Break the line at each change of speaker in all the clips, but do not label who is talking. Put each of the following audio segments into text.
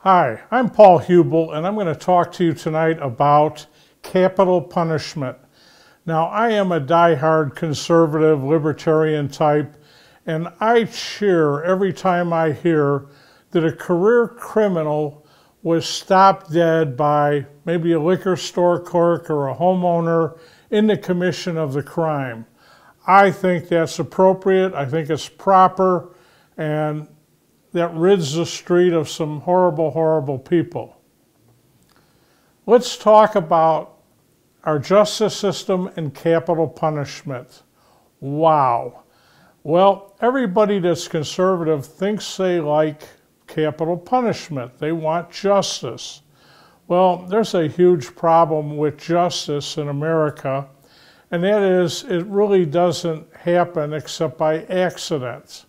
Hi, I'm Paul Huebl, and I'm going to talk to you tonight about capital punishment. Now, I am a die-hard conservative libertarian type, and I cheer every time I hear that a career criminal was stopped dead by maybe a liquor store clerk or a homeowner in the commission of the crime. I think that's appropriate. I think it's proper, and that rids the street of some horrible, horrible people. Let's talk about our justice system and capital punishment. Wow. Well, everybody that's conservative thinks they like capital punishment. They want justice. Well, there's a huge problem with justice in America, and that is it really doesn't happen except by accident.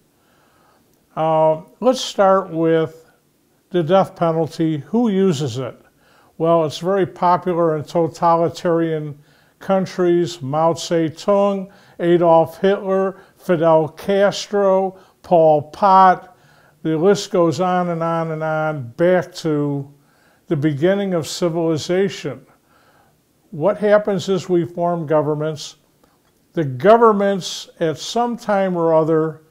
Let's start with the death penalty. Who uses it? Well, it's very popular in totalitarian countries. Mao Zedong, Adolf Hitler, Fidel Castro, Pol Pot. The list goes on and on and on, back to the beginning of civilization. What happens is we form governments. The governments, at some time or other,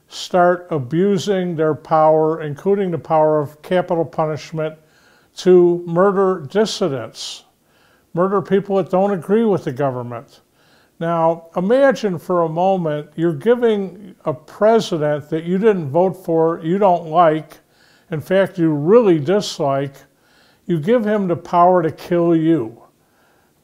start abusing their power, including the power of capital punishment, to murder dissidents, murder people that don't agree with the government. Now, imagine for a moment you're giving a president that you didn't vote for, you don't like, in fact, you really dislike, you give him the power to kill you.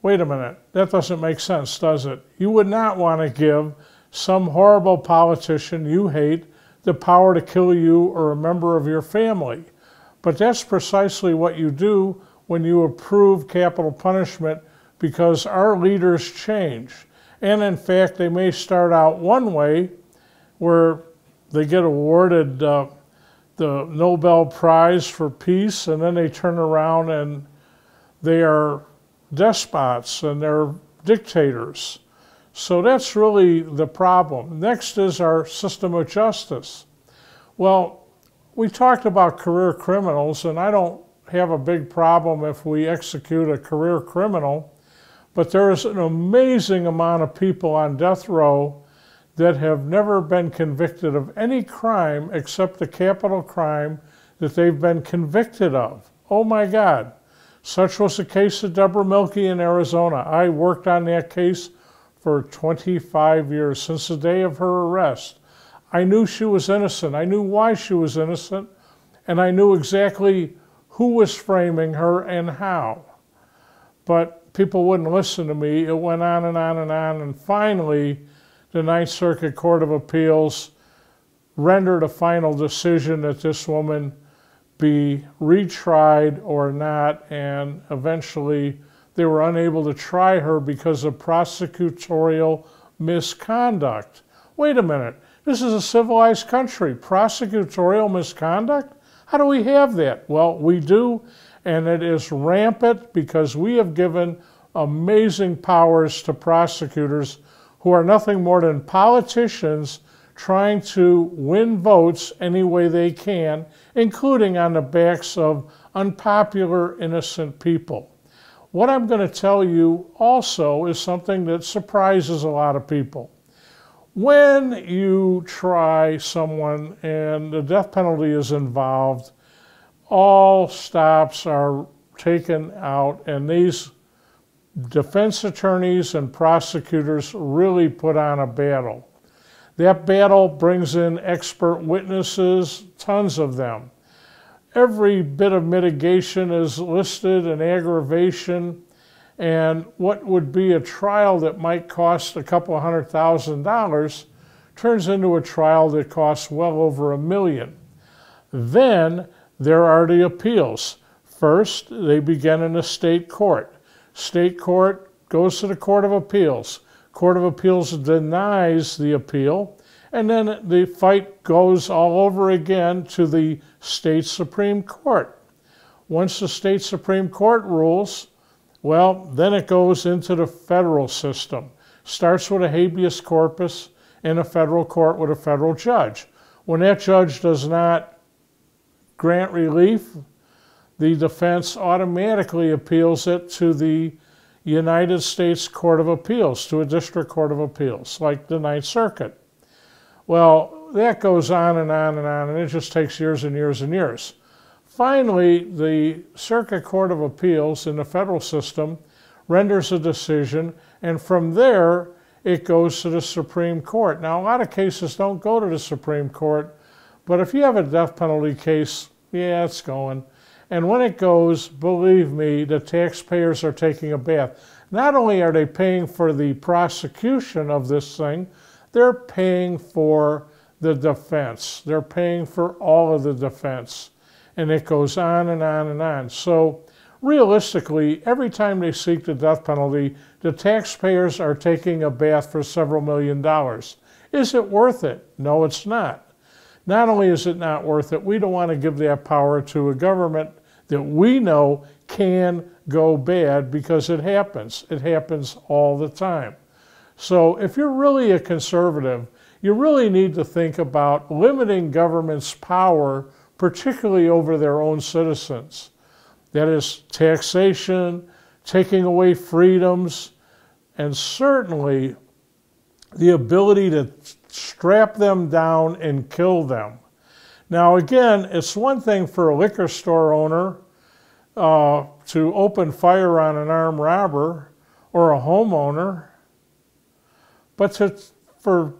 Wait a minute, that doesn't make sense, does it? You would not want to give some horrible politician you hate the power to kill you or a member of your family. But that's precisely what you do when you approve capital punishment, because our leaders change. And in fact, they may start out one way where they get awarded the Nobel Prize for Peace, and then they turn around and they are despots and they're dictators. So that's really the problem. Next is our system of justice. Well, we talked about career criminals, and I don't have a big problem if we execute a career criminal, but there is an amazing amount of people on death row that have never been convicted of any crime except the capital crime that they've been convicted of. Oh my God. Such was the case of Deborah Milkey in Arizona. I worked on that case for 25 years, since the day of her arrest. I knew she was innocent. I knew why she was innocent, and I knew exactly who was framing her and how. But people wouldn't listen to me. It went on and on and on, and finally, the Ninth Circuit Court of Appeals rendered a final decision that this woman be retried or not, and eventually they were unable to try her because of prosecutorial misconduct. Wait a minute, this is a civilized country. Prosecutorial misconduct? How do we have that? Well, we do, and it is rampant because we have given amazing powers to prosecutors who are nothing more than politicians trying to win votes any way they can, including on the backs of unpopular, innocent people. What I'm going to tell you also is something that surprises a lot of people. When you try someone and the death penalty is involved, all stops are taken out, and these defense attorneys and prosecutors really put on a battle. That battle brings in expert witnesses, tons of them. Every bit of mitigation is listed, and aggravation, and what would be a trial that might cost a couple $100,000 turns into a trial that costs well over $1 million. Then there are the appeals. First, they begin in a state court. State court goes to the Court of Appeals. Court of Appeals denies the appeal, and then the fight goes all over again to the state Supreme Court. Once the state Supreme Court rules, well, then it goes into the federal system. Starts with a habeas corpus in a federal court with a federal judge. When that judge does not grant relief, the defense automatically appeals it to the United States Court of Appeals, to a district court of appeals, like the Ninth Circuit. Well, that goes on and on and on, and it just takes years and years and years. Finally, the Circuit Court of Appeals in the federal system renders a decision, and from there, it goes to the Supreme Court. Now, a lot of cases don't go to the Supreme Court, but if you have a death penalty case, yeah, it's going. And when it goes, believe me, the taxpayers are taking a bath. Not only are they paying for the prosecution of this thing, they're paying for the defense. They're paying for all of the defense. And it goes on and on and on. So realistically, every time they seek the death penalty, the taxpayers are taking a bath for several $1,000,000. Is it worth it? No, it's not. Not only is it not worth it, we don't want to give that power to a government that we know can go bad, because it happens. It happens all the time. So if you're really a conservative, you really need to think about limiting government's power, particularly over their own citizens. That is taxation, taking away freedoms, and certainly the ability to strap them down and kill them. Now again, it's one thing for a liquor store owner to open fire on an armed robber or a homeowner, but for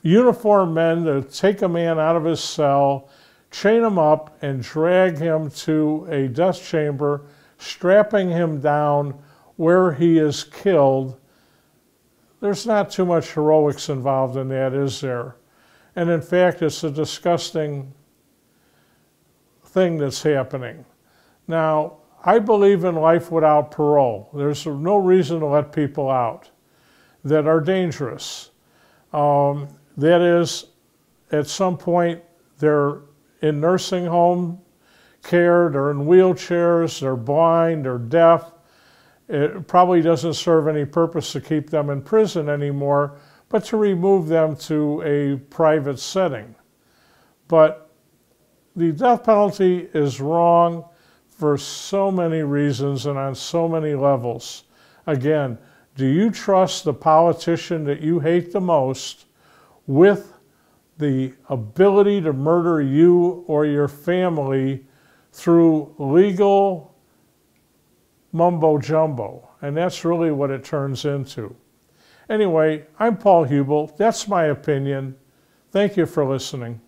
uniformed men to take a man out of his cell, chain him up, and drag him to a death chamber, strapping him down where he is killed, there's not too much heroics involved in that, is there? And in fact, it's a disgusting thing that's happening. Now, I believe in life without parole. There's no reason to let people out that are dangerous. That is, at some point, they're in nursing home care, they're in wheelchairs, they're blind, they're deaf. It probably doesn't serve any purpose to keep them in prison anymore, but to remove them to a private setting. But the death penalty is wrong for so many reasons and on so many levels. Again, do you trust the politician that you hate the most with the ability to murder you or your family through legal mumbo jumbo? And that's really what it turns into. Anyway, I'm Paul Huebl. That's my opinion. Thank you for listening.